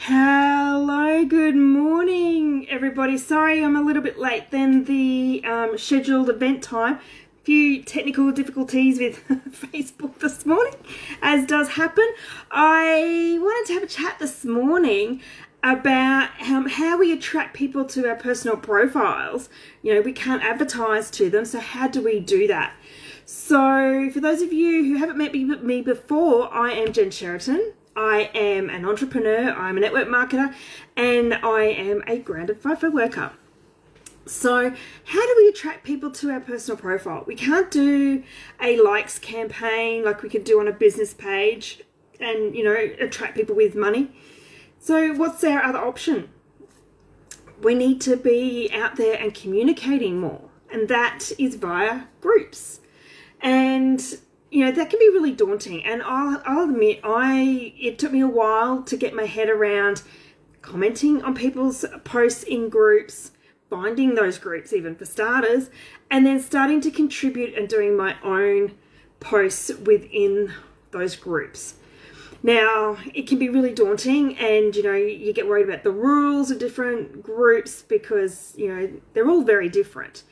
Hello, good morning, everybody. Sorry I'm a little bit late than the scheduled event time. A few technical difficulties with Facebook this morning, as does happen. I wanted to have a chat this morning about how we attract people to our personal profiles. You know, we can't advertise to them, so how do we do that? So for those of you who haven't met me before, I am Jen Sheraton. I am an entrepreneur, I'm a network marketer, and I am a grounded FIFO worker. So how do we attract people to our personal profile? We can't do a likes campaign like we could do on a business page and, you know, attract people with money. So what's our other option? We need to be out there and communicating more, and that is via groups. And you know, that can be really daunting, and I'll admit it took me a while to get my head around commenting on people's posts in groups, finding those groups even for starters, and then starting to contribute and doing my own posts within those groups. Now, it can be really daunting, and you know, you get worried about the rules of different groups because, you know, they're all very different.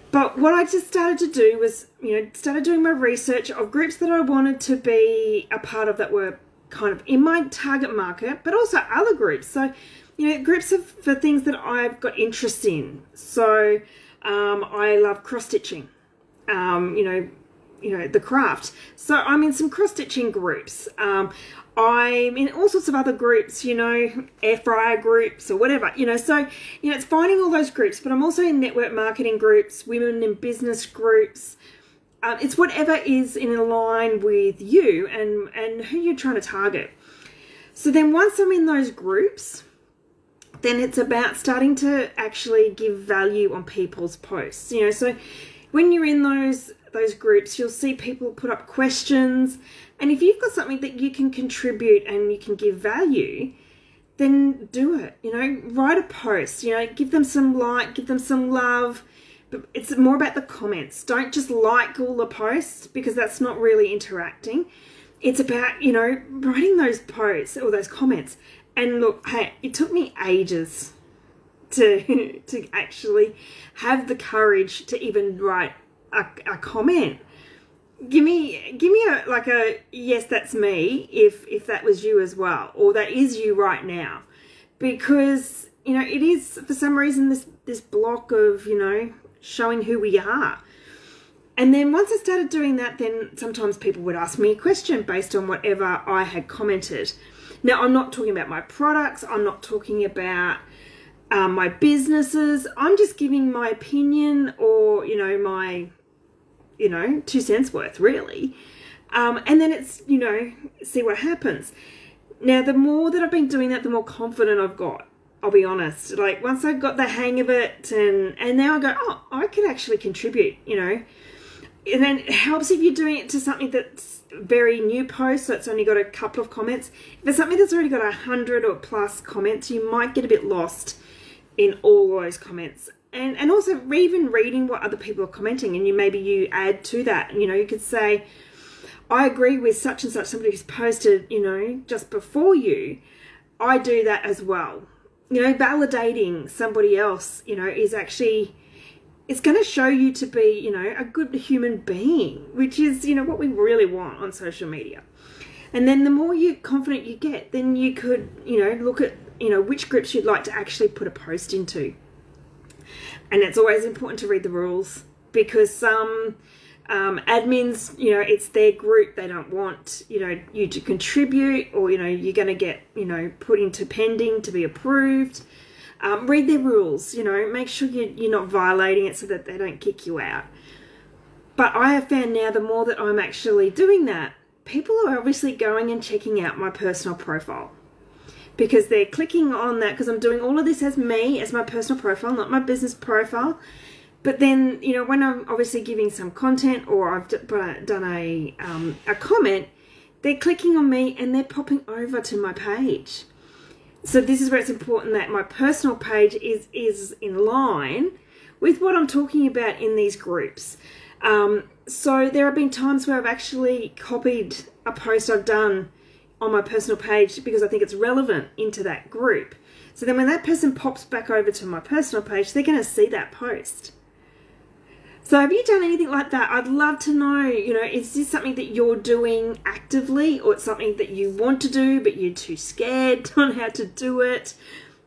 But what I just started to do was, you know, started doing my research of groups that I wanted to be a part of that were kind of in my target market, but also other groups. So, you know, groups for things that I've got interest in. So, I love cross-stitching, you know, the craft. So I'm in some cross-stitching groups. I'm in all sorts of other groups, you know, air fryer groups or whatever, you know. So, you know, it's finding all those groups, but I'm also in network marketing groups, women in business groups. It's whatever is in line with you and who you're trying to target. So then once I'm in those groups, then it's about starting to actually give value on people's posts, you know. So when you're in those groups, you'll see people put up questions, and if you've got something that you can contribute and you can give value, then do it. You know, write a post, you know, give them some like, give them some love, but it's more about the comments. Don't just like all the posts because that's not really interacting. It's about, you know, writing those posts or those comments. And look, hey, it took me ages to actually have the courage to even write a comment. Give me a yes, that's me, if that was you as well, or that is you right now, because, you know, it is for some reason this block of, you know, showing who we are. And then once I started doing that, then sometimes people would ask me a question based on whatever I had commented. Now, I'm not talking about my products, I'm not talking about my businesses. I'm just giving my opinion, or, you know, my, you know, 2 cents worth, really. And then it's, you know, see what happens. Now, the more that I've been doing that, the more confident I've got. I'll be honest. Like, once I got the hang of it, and now I go, oh, I could actually contribute, you know. And then it helps if you're doing it to something that's very new post, so it's only got a couple of comments. If it's something that's already got 100 or plus comments, you might get a bit lost in all those comments. And also even reading what other people are commenting, and maybe you add to that. You know, you could say, I agree with such and such, somebody who's posted, you know, just before you. I do that as well. You know, validating somebody else, you know, is actually, it's going to show you to be, you know, a good human being, which is, you know, what we really want on social media. And then the more confident you get, then you could, you know, look at, you know, which groups you'd like to actually put a post into. And it's always important to read the rules, because some admins, you know, it's their group. They don't want, you know, you to contribute, or, you know, you're going to get, you know, put into pending to be approved. Read their rules, you know, make sure you're not violating it so that they don't kick you out. But I have found now, the more that I'm actually doing that, people are obviously going and checking out my personal profile, because they're clicking on that, because I'm doing all of this as me, as my personal profile, not my business profile. But then, you know, when I'm obviously giving some content, or I've done a comment, they're clicking on me and they're popping over to my page. So this is where it's important that my personal page is in line with what I'm talking about in these groups. So there have been times where I've actually copied a post I've done on my personal page because I think it's relevant into that group. So then when that person pops back over to my personal page, they're going to see that post. So have you done anything like that? I'd love to know, you know, is this something that you're doing actively, or it's something that you want to do but you're too scared on how to do it?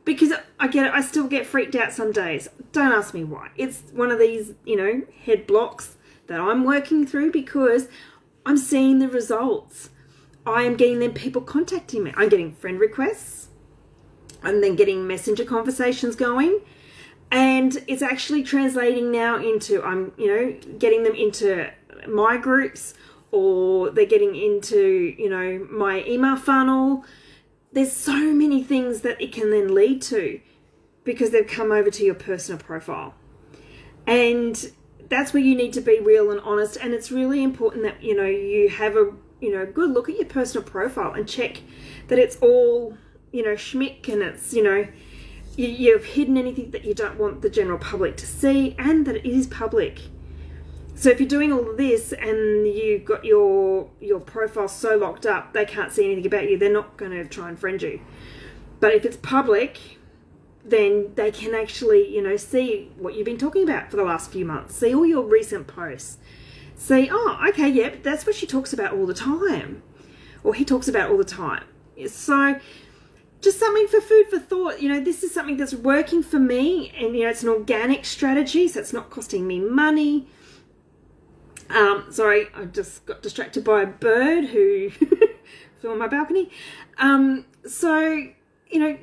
Because I get it, I still get freaked out some days. Don't ask me why. It's one of these, you know, head blocks that I'm working through because I'm seeing the results. I am getting them people contacting me. I'm getting friend requests. I'm then getting messenger conversations going. And it's actually translating now into, I'm, you know, getting them into my groups, or they're getting into, you know, my email funnel. There's so many things that it can then lead to because they've come over to your personal profile. And that's where you need to be real and honest. And it's really important that, you know, you have a, you know, good look at your personal profile and check that it's all, you know, schmick, and it's, you know, you've hidden anything that you don't want the general public to see, and that it is public. So if you're doing all of this and you've got your profile so locked up they can't see anything about you, they're not going to try and friend you. But if it's public, then they can actually, you know, see what you've been talking about for the last few months, see all your recent posts, see, oh, okay, yeah, but that's what she talks about all the time, or he talks about all the time. So just something for food for thought. You know, this is something that's working for me, and, you know, it's an organic strategy, so it's not costing me money. Sorry, I just got distracted by a bird who flew on my balcony. So, you know,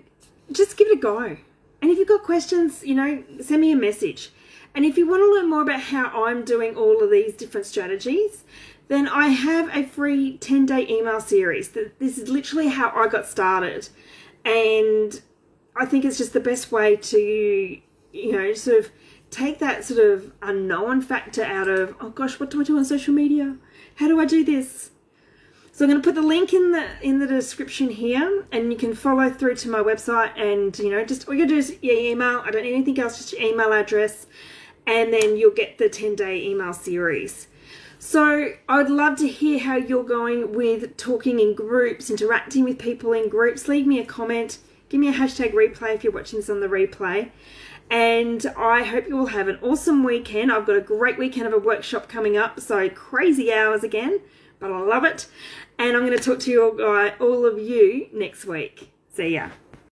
just give it a go. And if you've got questions, you know, send me a message. And if you want to learn more about how I'm doing all of these different strategies, then I have a free 10-day email series. This is literally how I got started. And I think it's just the best way to, you know, sort of take that sort of unknown factor out of, oh gosh, what do I do on social media? How do I do this? So I'm going to put the link in the description here, and you can follow through to my website, and, you know, just all you got to do is your email. I don't need anything else, just your email address, and then you'll get the 10-day email series. So I'd love to hear how you're going with talking in groups, interacting with people in groups. Leave me a comment. Give me a hashtag replay if you're watching this on the replay. And I hope you will have an awesome weekend. I've got a great weekend of a workshop coming up, so crazy hours again, but I love it. And I'm going to talk to you all of you next week. See ya.